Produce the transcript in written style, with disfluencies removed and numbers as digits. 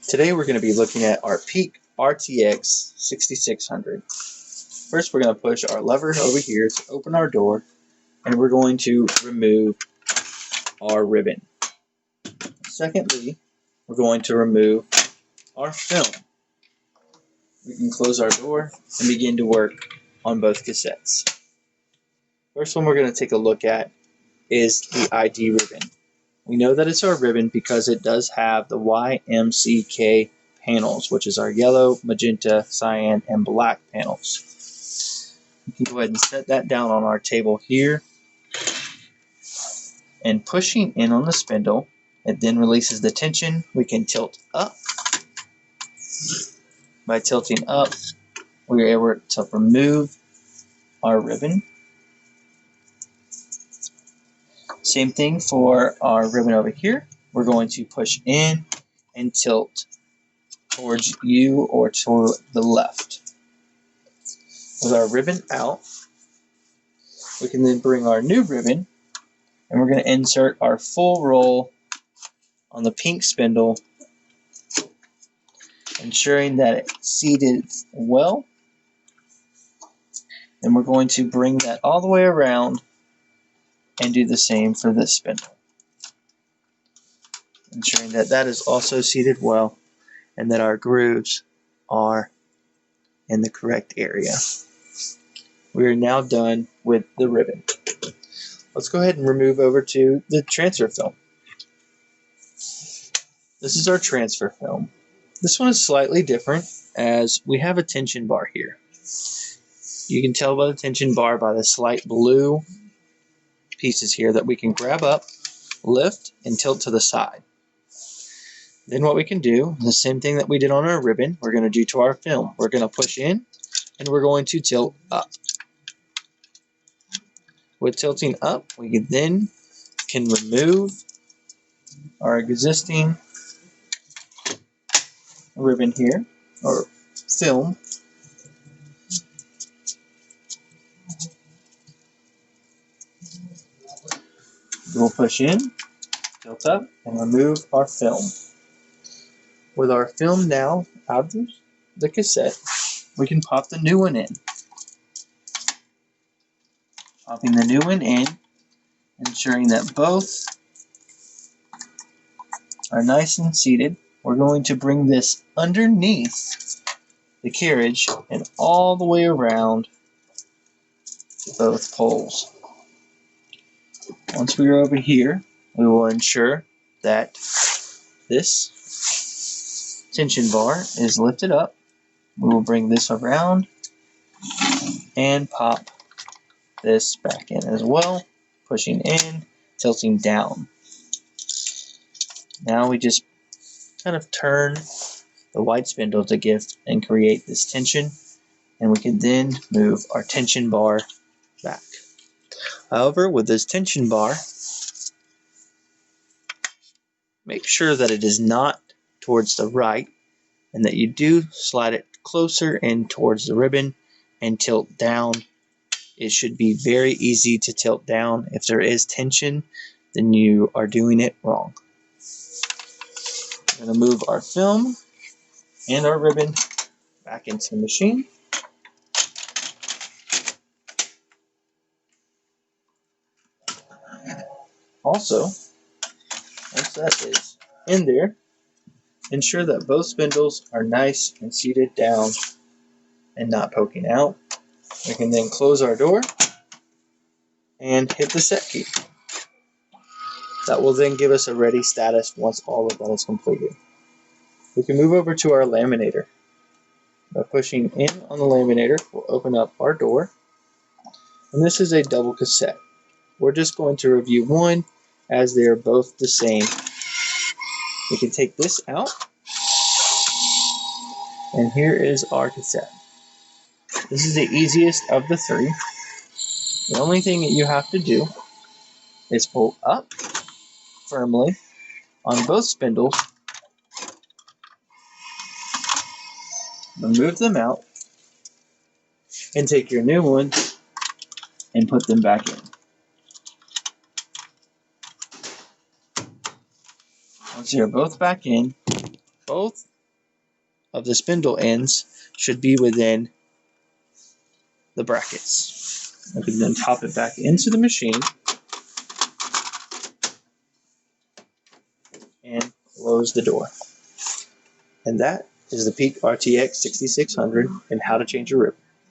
Today we're going to be looking at our Peak RTX6600. First we're going to push our lever over here to open our door, and we're going to remove our ribbon. Secondly, we're going to remove our film. We can close our door and begin to work on both cassettes. First one we're going to take a look at is the ID ribbon. We know that it's our ribbon because it does have the YMCK panels, which is our yellow, magenta, cyan, and black panels. We can go ahead and set that down on our table here. And pushing in on the spindle, it then releases the tension. We can tilt up. By tilting up, we are able to remove our ribbon. Same thing for our ribbon over here. We're going to push in and tilt towards you or to the left. With our ribbon out, we can then bring our new ribbon and we're going to insert our full roll on the pink spindle, ensuring that it's seated well. And we're going to bring that all the way around and do the same for this spindle, ensuring that that is also seated well and that our grooves are in the correct area. We are now done with the ribbon. Let's go ahead and remove over to the transfer film. This is our transfer film. This one is slightly different as we have a tension bar here. You can tell by the tension bar by the slight blue pieces here that we can grab up, lift, and tilt to the side. Then what we can do, the same thing that we did on our ribbon, we're going to do to our film. We're going to push in and we're going to tilt up. With tilting up, we then can remove our existing ribbon here, or film. We'll push in, tilt up, and remove our film. With our film now out of the cassette, we can pop the new one in. Popping the new one in, ensuring that both are nice and seated. We're going to bring this underneath the carriage and all the way around to both poles. Once we are over here, we will ensure that this tension bar is lifted up. We will bring this around and pop this back in as well, pushing in, tilting down. Now we just kind of turn the white spindle to give and create this tension, and we can then move our tension bar back. However, with this tension bar, make sure that it is not towards the right and that you do slide it closer in towards the ribbon and tilt down. It should be very easy to tilt down. If there is tension, then you are doing it wrong. We're going to move our film and our ribbon back into the machine. Also, once that is in there, ensure that both spindles are nice and seated down and not poking out. We can then close our door and hit the set key. That will then give us a ready status once all of that is completed. We can move over to our laminator. By pushing in on the laminator, we'll open up our door. And this is a double cassette. We're just going to review one as they are both the same. We can take this out. And here is our cassette. This is the easiest of the three. The only thing that you have to do is pull up firmly on both spindles, remove them out, and take your new one and put them back in. Once you're both back in, both of the spindle ends should be within the brackets. I can then pop it back into the machine and close the door. And that is the Peak RTX6600 and how to change a ribbon.